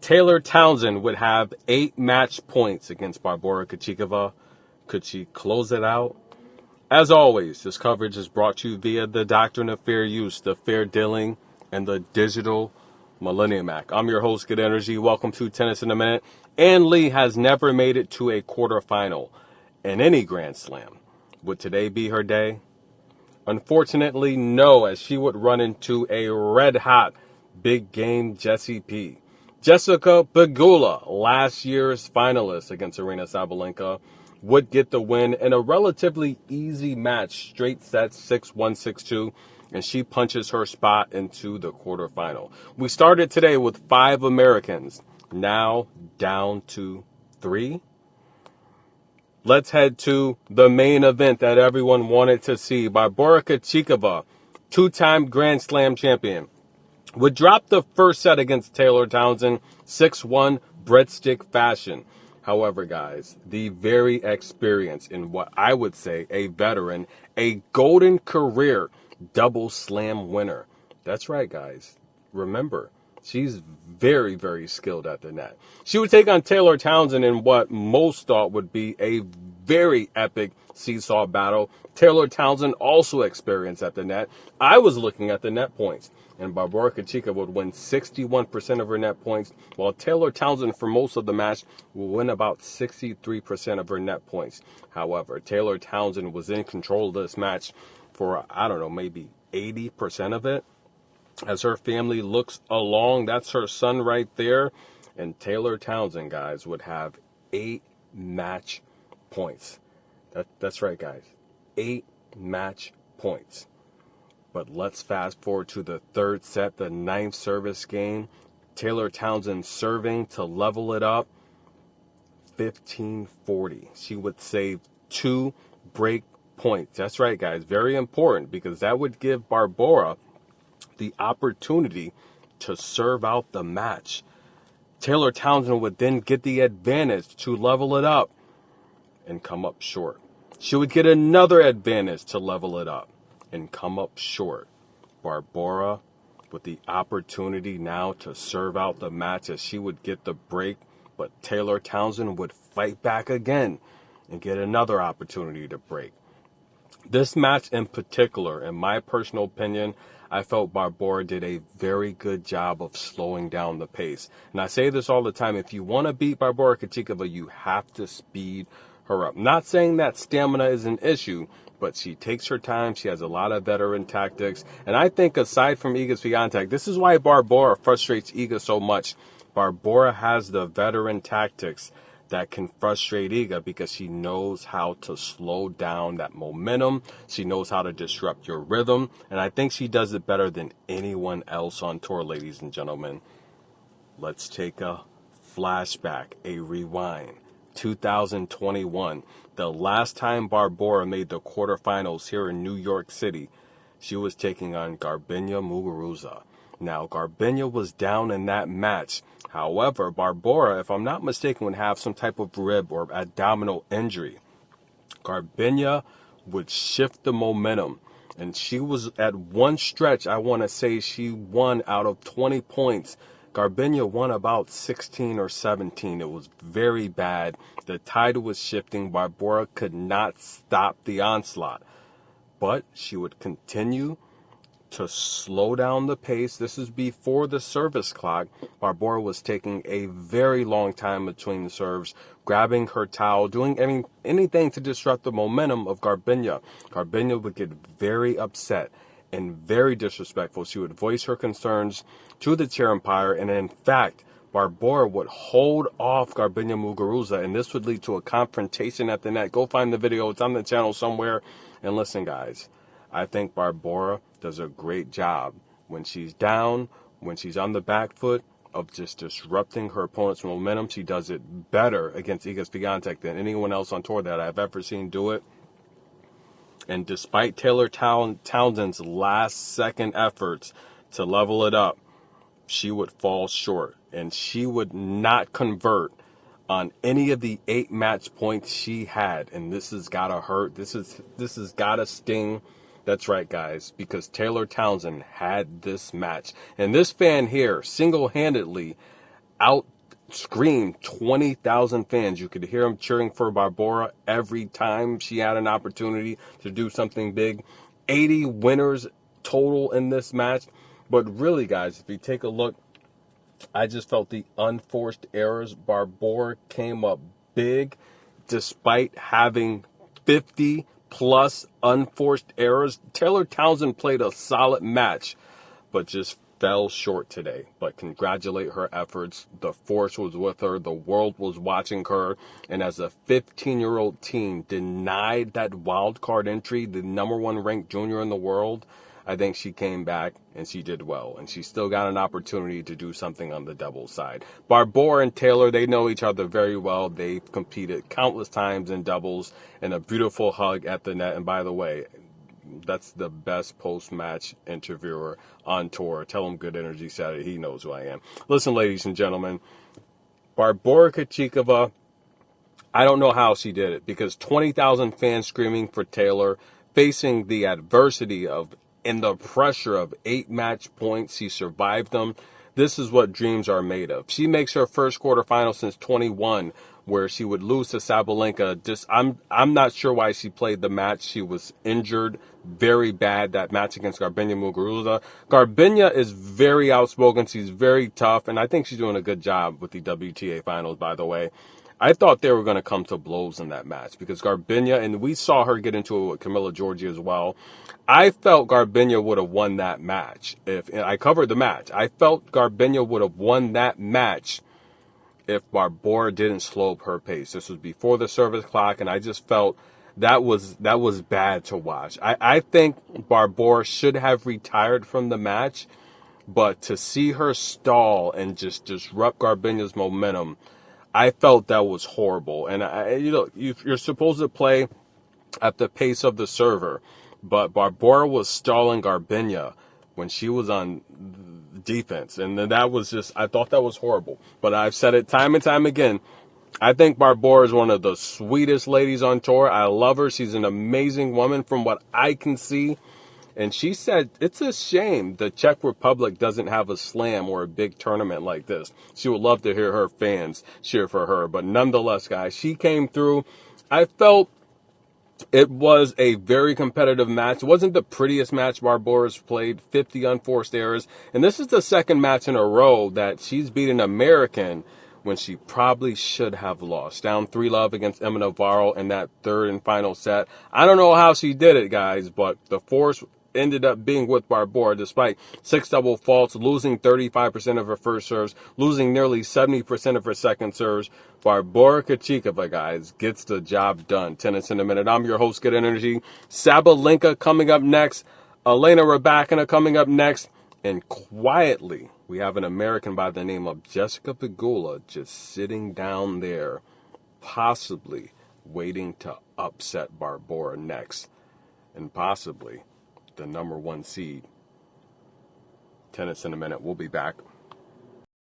Taylor Townsend would have 8 match points against Barbora Krejcikova. Could she close it out? As always, this coverage is brought to you via the Doctrine of Fair Use, the Fair Dealing, and the Digital Millennium Act. I'm your host, Good Energy. Welcome to Tennis in a Minute. Ann Lee has never made it to a quarterfinal in any Grand Slam. Would today be her day? Unfortunately, no, as she would run into a red-hot big game Jessie P. Jessica Pegula, last year's finalist against Aryna Sabalenka, would get the win in a relatively easy match, straight sets 6-1, 6-2, and she punches her spot into the quarterfinal. We started today with 5 Americans, now down to 3. Let's head to the main event that everyone wanted to see. Barbora Krejcikova, 2-time Grand Slam champion, would drop the first set against Taylor Townsend, 6-1 breadstick fashion. However, guys, the very experienced and what I would say a veteran, a golden career double slam winner. That's right, guys. Remember, she's very, very skilled at the net. She would take on Taylor Townsend in what most thought would be a very epic seesaw battle. Taylor Townsend also experienced at the net. I was looking at the net points, and Barbora Krejcikova would win 61% of her net points, while Taylor Townsend, for most of the match, will win about 63% of her net points. However, Taylor Townsend was in control of this match for, I don't know, maybe 80% of it. As her family looks along, that's her son right there. And Taylor Townsend, guys, would have 8 match points. That's right, guys. 8 match points. But let's fast forward to the third set, the 9th service game. Taylor Townsend serving to level it up, 15-40. She would save 2 break points. That's right, guys. Very important, because that would give Barbora the opportunity to serve out the match. Taylor Townsend would then get the advantage to level it up and come up short. She would get another advantage to level it up and come up short. Barbora with the opportunity now to serve out the match, as she would get the break, but Taylor Townsend would fight back again and get another opportunity to break. This match in particular, in my personal opinion, I felt Barbora did a very good job of slowing down the pace. And I say this all the time, if you want to beat Barbora Krejcikova, you have to speed her up. Not saying that stamina is an issue, but she takes her time. She has a lot of veteran tactics. And I think aside from Iga Swiatek, this is why Barbora frustrates Iga so much. Barbora has the veteran tactics that can frustrate Iga, because she knows how to slow down that momentum. She knows how to disrupt your rhythm. And I think she does it better than anyone else on tour, ladies and gentlemen. Let's take a flashback, a rewind. 2021, the last time Barbora made the quarterfinals here in New York City, she was taking on Garbine Muguruza. Now, Garbine was down in that match. However, Barbora, if I'm not mistaken, would have some type of rib or abdominal injury. Garbine would shift the momentum, and she was at one stretch, I want to say she won out of 20 points. Garbine won about 16 or 17. It was very bad. The tide was shifting. Barbora could not stop the onslaught, but she would continue to slow down the pace. This is before the service clock. Barbora was taking a very long time between the serves, grabbing her towel, doing anything to disrupt the momentum of Garbine. Garbine would get very upset and very disrespectful. She would voice her concerns to the chair umpire, and in fact, Barbora would hold off Garbine Muguruza, and this would lead to a confrontation at the net. Go find the video. It's on the channel somewhere. And listen, guys, I think Barbora does a great job when she's down, when she's on the back foot, of just disrupting her opponent's momentum. She does it better against Iga Swiatek than anyone else on tour that I've ever seen do it. And despite Taylor Townsend's last-second efforts to level it up, she would fall short, and she would not convert on any of the 8 match points she had. And this has got to hurt. This has got to sting. That's right, guys, because Taylor Townsend had this match. And this fan here single-handedly out screamed 20,000 fans. You could hear them cheering for Barbora every time she had an opportunity to do something big. 80 winners total in this match. But really, guys, if you take a look, I just felt the unforced errors. Barbora came up big despite having 50 plus unforced errors. Taylor Townsend played a solid match, but just fell short today. But congratulate her efforts. The force was with her. The world was watching her. And as a 15-year-old teen denied that wild card entry, the number one ranked junior in the world, I think she came back and she did well. And she still got an opportunity to do something on the doubles side. Barbora and Taylor, they know each other very well. They've competed countless times in doubles, and a beautiful hug at the net. And by the way, that's the best post-match interviewer on tour. Tell him Good Energy Saturday. He knows who I am. Listen, ladies and gentlemen, Barbora Krejcikova, I don't know how she did it, because 20,000 fans screaming for Taylor, facing the adversity of and the pressure of 8 match points. She survived them. This is what dreams are made of. She makes her first quarterfinal since 21, where she would lose to Sabalenka. I'm not sure why she played the match. She was injured very bad, that match against Garbine Muguruza. Garbine is very outspoken. She's very tough, and I think she's doing a good job with the WTA finals, by the way. I thought they were going to come to blows in that match, because Garbine, and we saw her get into it with Camilla Giorgi as well. I felt Garbine would have won that match. And I covered the match. I felt Garbine would have won that match if Barbora didn't slow up her pace. This was before the service clock, and I just felt that was bad to watch. I think Barbora should have retired from the match, but to see her stall and just disrupt Garbine's momentum, I felt that was horrible. And you're supposed to play at the pace of the server, but Barbora was stalling Garbine when she was on defense, and that was just, I thought that was horrible. But I've said it time and time again, I think Barbora is one of the sweetest ladies on tour. I love her. She's an amazing woman from what I can see. And she said it's a shame the Czech Republic doesn't have a slam or a big tournament like this. She would love to hear her fans cheer for her. But nonetheless, guys, she came through. I felt it was a very competitive match. It wasn't the prettiest match Barbora's played, 50 unforced errors. And this is the second match in a row that she's beaten an American when she probably should have lost. Down 3-love against Emma Navarro in that third and final set. I don't know how she did it, guys, but the force ended up being with Barbora, despite 6 double faults, losing 35% of her first serves, losing nearly 70% of her second serves. Barbora Krejcikova, guys, gets the job done. Tennis in a minute. I'm your host, Good Energy. Sabalenka coming up next. Elena Rybakina coming up next. And quietly, we have an American by the name of Jessica Pegula just sitting down there, possibly waiting to upset Barbora next. And possibly the number 1 seed. Tennis in a minute. We'll be back.